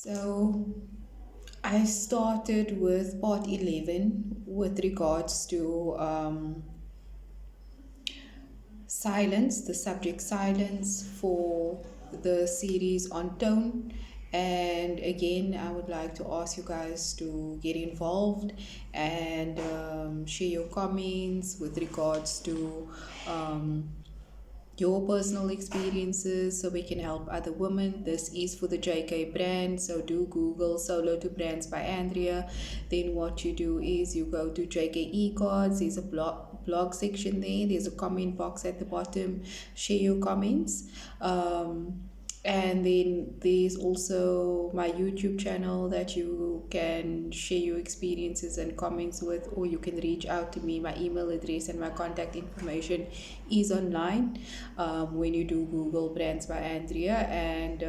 So I started with part 11 with regards to silence, the subject silence for the series on tone. And again, I would like to ask you guys to get involved and share your comments with regards to um, your personal experiences so we can help other women. This is for the JK brand, so do Google Solo to Brands by Andrea. Then what you do is you go to JKE cards, there's a blog section there, there's a comment box at the bottom, share your comments. And then there's also my YouTube channel that you can share your experiences and comments with, or you can reach out to me. My email address and my contact information is online when you do Google Brands by Andrea, and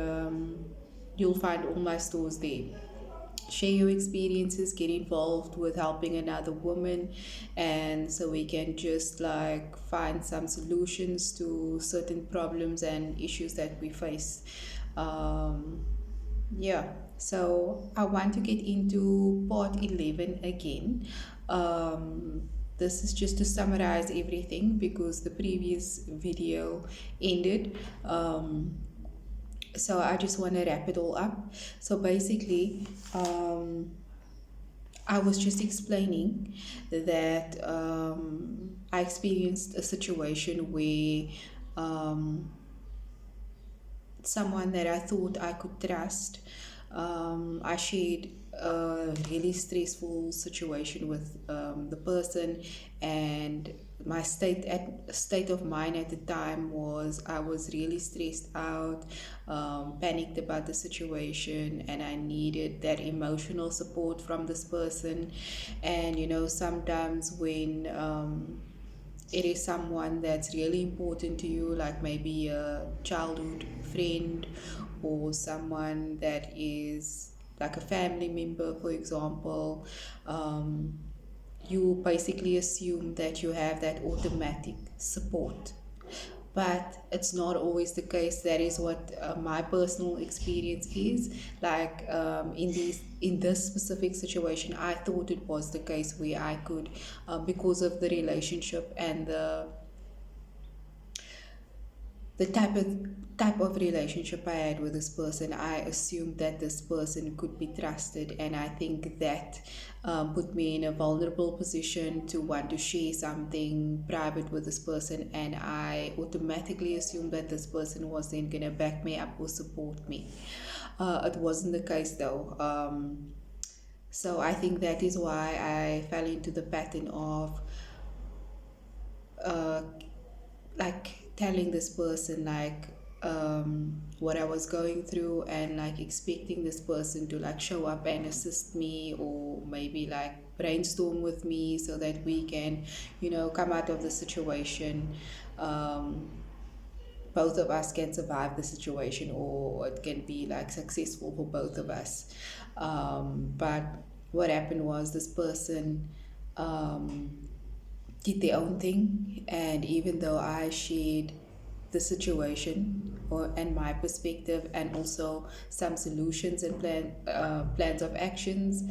you'll find all my stores there. Share your experiences, get involved with helping another woman, and so we can just like find some solutions to certain problems and issues that we face. um, yeah, so I want to get into part 11 again. This is just to summarize everything because the previous video ended. So I just want to wrap it all up. So basically, I was just explaining that I experienced a situation where um, someone that I thought I could trust. I shared a really stressful situation with the person, and my state of mind at the time was I was really stressed out, panicked about the situation, and I needed that emotional support from this person. And sometimes when it is someone that's really important to you, like maybe a childhood friend or someone that is like a family member, for example, you basically assume that you have that automatic support, but it's not always the case. That is what my personal experience is like. In this specific situation, I thought it was the case where I could, because of the relationship and the type of relationship I had with this person, I assumed that this person could be trusted, and I think that put me in a vulnerable position to want to share something private with this person, and I automatically assumed that this person was then gonna back me up or support me. It wasn't the case though. So I think that is why I fell into the pattern of uh, like telling this person like what I was going through, and like expecting this person to like show up and assist me, or maybe like brainstorm with me so that we can come out of the situation. um, Both of us can survive the situation, or it can be like successful for both of us. But what happened was this person um, did their own thing, and even though I shared the situation and my perspective, and also some solutions and plans of actions,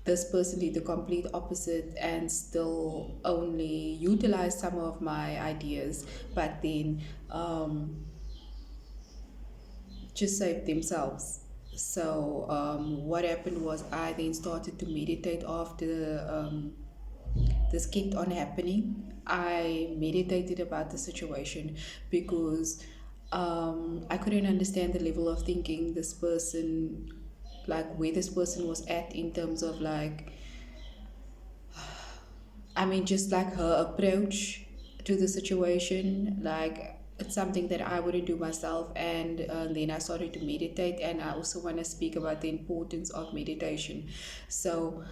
this person did the complete opposite and still only utilized some of my ideas, but then just saved themselves. So what happened was I then started to meditate after this kept on happening. I meditated about the situation because I couldn't understand the level of thinking this person, like where this person was at in terms of like, I mean, just like her approach to the situation. Like, it's something that I wouldn't do myself. And then I started to meditate, and I also want to speak about the importance of meditation. So,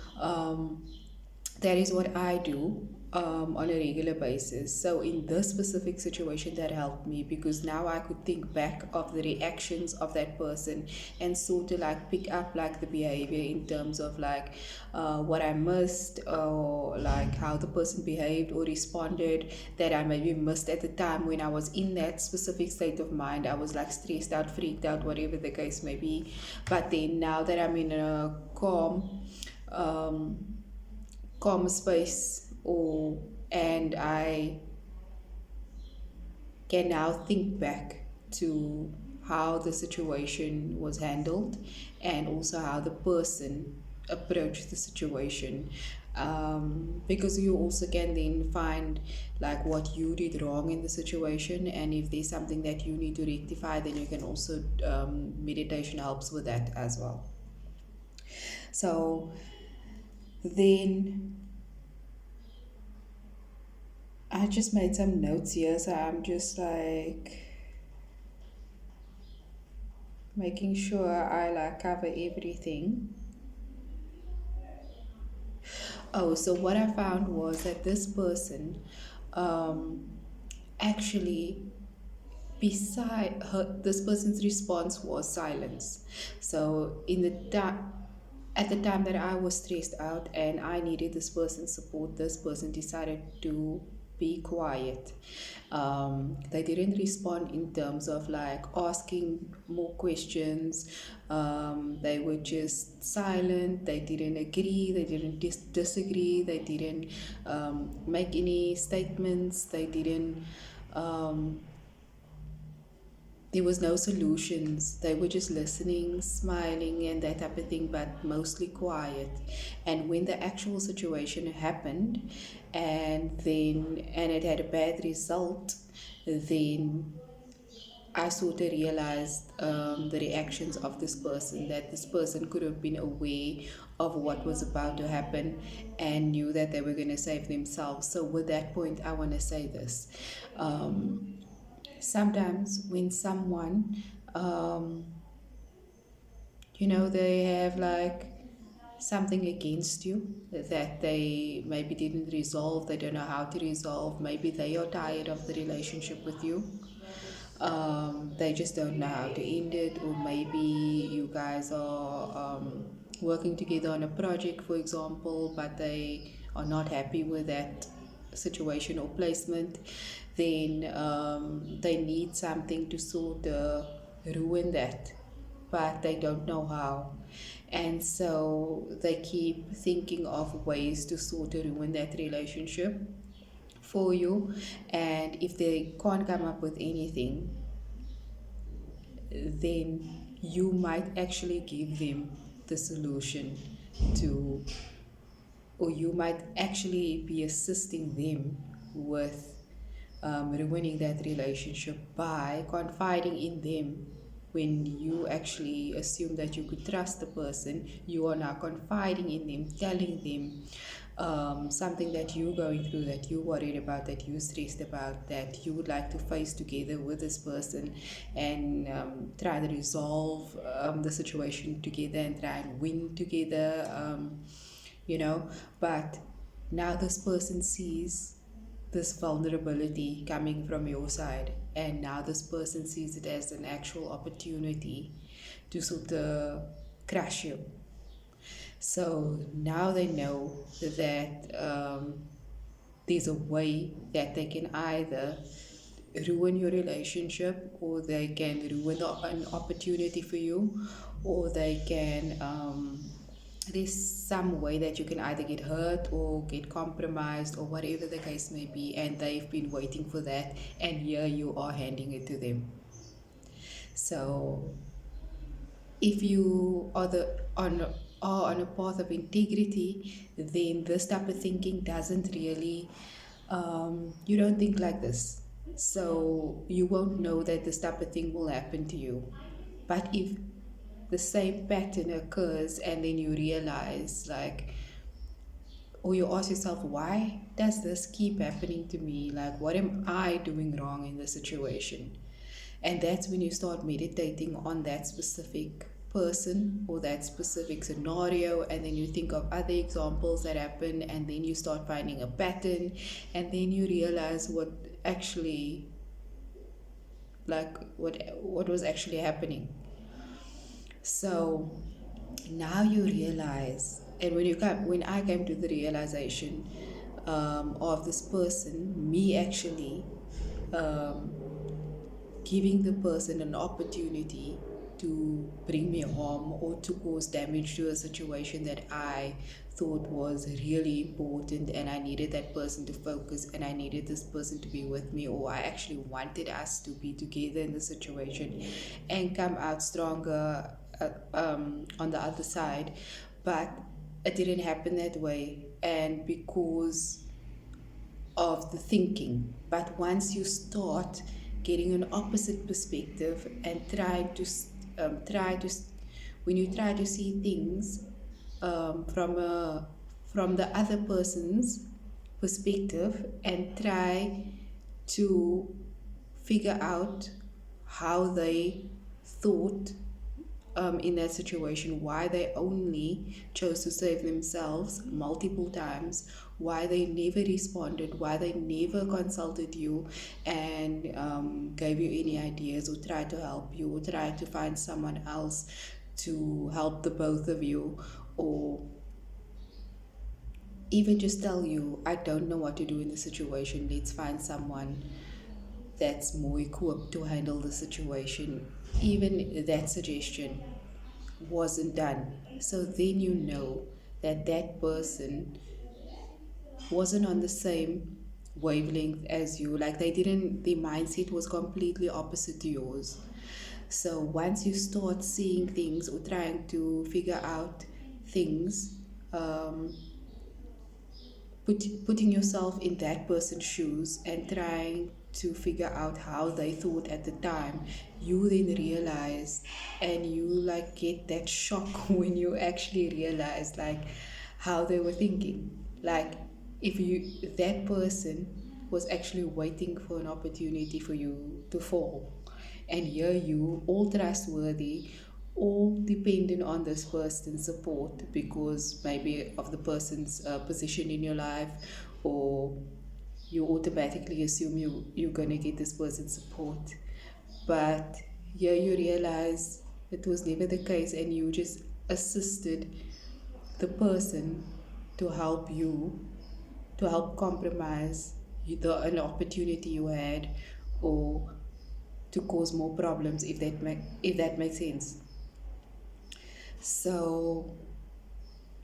that is what I do. on a regular basis. So in this specific situation, that helped me because now I could think back of the reactions of that person and sort of like pick up like the behavior in terms of like what I missed, or like how the person behaved or responded that I maybe missed at the time when I was in that specific state of mind. I was like stressed out, freaked out, whatever the case may be. But then now that I'm in a um, calm space, or and I can now think back to how the situation was handled and also how the person approached the situation, because you also can then find like what you did wrong in the situation, and if there's something that you need to rectify, then you can also meditation helps with that as well. So then I just made some notes here, so I'm just like making sure I like cover everything. Oh, so what I found was that this person, um, actually, beside her, this person's response was silence. So in the at the time that I was stressed out and I needed this person's support, this person decided to be quiet. They didn't respond in terms of like asking more questions. They were just silent. They didn't agree. They didn't disagree. They didn't make any statements. They didn't. Um, there was no solutions. They were just listening, smiling, and that type of thing, but mostly quiet. And when the actual situation happened, and it had a bad result, then I sort of realized the reactions of this person, that this person could have been aware of what was about to happen and knew that they were going to save themselves. So, with that point, I want to say this. Um, Sometimes when someone, um, they have like something against you that they maybe didn't resolve, they don't know how to resolve, maybe they are tired of the relationship with you, they just don't know how to end it, or maybe you guys are working together on a project, for example, but they are not happy with that situation or placement, then they need something to sort of ruin that, but they don't know how. And so they keep thinking of ways to sort of ruin that relationship for you. And if they can't come up with anything, then you might actually give them the solution to, or you might actually be assisting them with ruining that relationship by confiding in them. When you actually assume that you could trust the person, you are now confiding in them, telling them something that you're going through, that you're worried about, that you're stressed about, that you would like to face together with this person, and try to resolve the situation together and try and win together, you know. But now this person sees this vulnerability coming from your side, and now this person sees it as an actual opportunity to sort of crush you. So now they know that there's a way that they can either ruin your relationship, or they can ruin an opportunity for you, or they can there's some way that you can either get hurt or get compromised or whatever the case may be, and they've been waiting for that, and here you are handing it to them. So if you are on a path of integrity, then this type of thinking doesn't really, you don't think like this. So you won't know that this type of thing will happen to you. But if the same pattern occurs and then you realize, like, or you ask yourself, why does this keep happening to me? Like, what am I doing wrong in the situation? And that's when you start meditating on that specific person or that specific scenario, and then you think of other examples that happen, and then you start finding a pattern, and then you realize what actually, like, what was actually happening. So now you realize, and when I came to the realization of this person, me actually um, giving the person an opportunity to bring me harm or to cause damage to a situation that I thought was really important, and I needed that person to focus, and I needed this person to be with me, or I actually wanted us to be together in the situation and come out stronger on the other side. But it didn't happen that way, and because of the thinking. But once you start getting an opposite perspective and when you try to see things from the other person's perspective, and try to figure out how they thought in that situation, why they only chose to save themselves multiple times, why they never responded, why they never consulted you and gave you any ideas, or tried to help you, or tried to find someone else to help the both of you, or even just tell you, I don't know what to do in the situation, let's find someone that's more equipped to handle the situation. Even that suggestion wasn't done. So then you know that that person wasn't on the same wavelength as you. Like, they didn't, their mindset was completely opposite to yours. So once you start seeing things or trying to figure out things, putting yourself in that person's shoes and trying to figure out how they thought at the time, you then realize, and you like get that shock when you actually realize like how they were thinking. Like, if you, that person was actually waiting for an opportunity for you to fall, and here you, all trustworthy, all dependent on this person's support because maybe of the person's position in your life, or you automatically assume you're gonna get this person's support. But here you realize it was never the case, and you just assisted the person to help you, to help compromise an opportunity you had, or to cause more problems, if that makes sense. So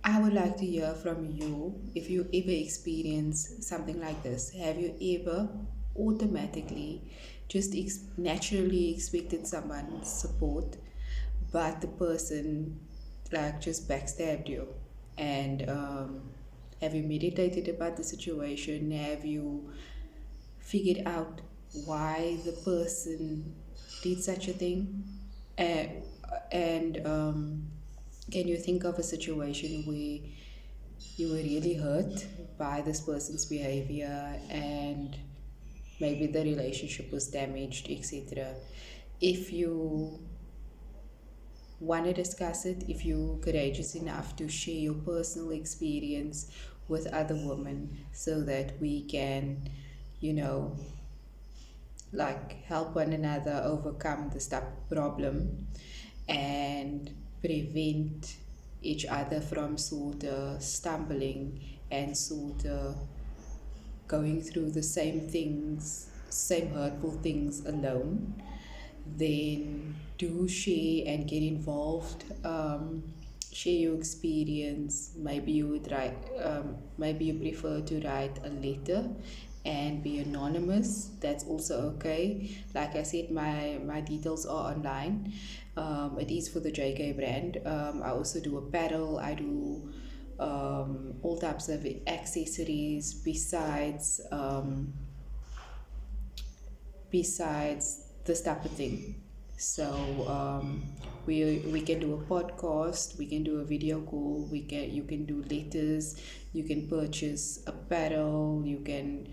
I would like to hear from you if you ever experience something like this. Have you ever automatically just naturally expected someone's support, but the person like just backstabbed you? And have you meditated about the situation? Have you figured out why the person did such a thing? And can you think of a situation where you were really hurt by this person's behavior, and maybe the relationship was damaged, etc.? If you want to discuss it, if you're courageous enough to share your personal experience with other women, so that we can, you know, like help one another overcome this type of problem and prevent each other from sort of stumbling and sort of going through the same things, same hurtful things alone, then do share and get involved. Share your experience. Maybe you would write, maybe you prefer to write a letter and be anonymous. That's also okay. Like I said, my details are online. It is for the JK brand. I also do apparel. I do all types of accessories besides this type of thing. So we can do a podcast, we can do a video call, you can do letters, you can purchase apparel, you can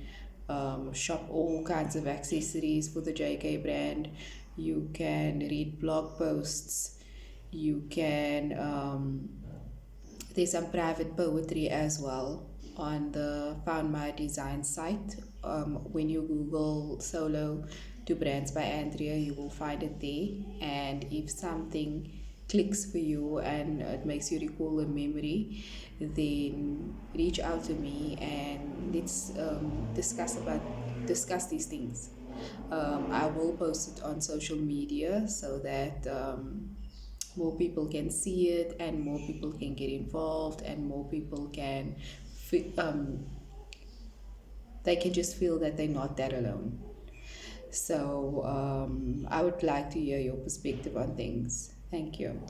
shop all kinds of accessories for the JK brand, you can read blog posts, You can, there's some private poetry as well on the Found My Design site. When you Google Solo to Brands by Andrea, you will find it there. And if something clicks for you and it makes you recall a memory, then reach out to me and let's discuss these things. I will post it on social media so that more people can see it and more people can get involved and more people can they can just feel that they're not that alone. So I would like to hear your perspective on things. Thank you.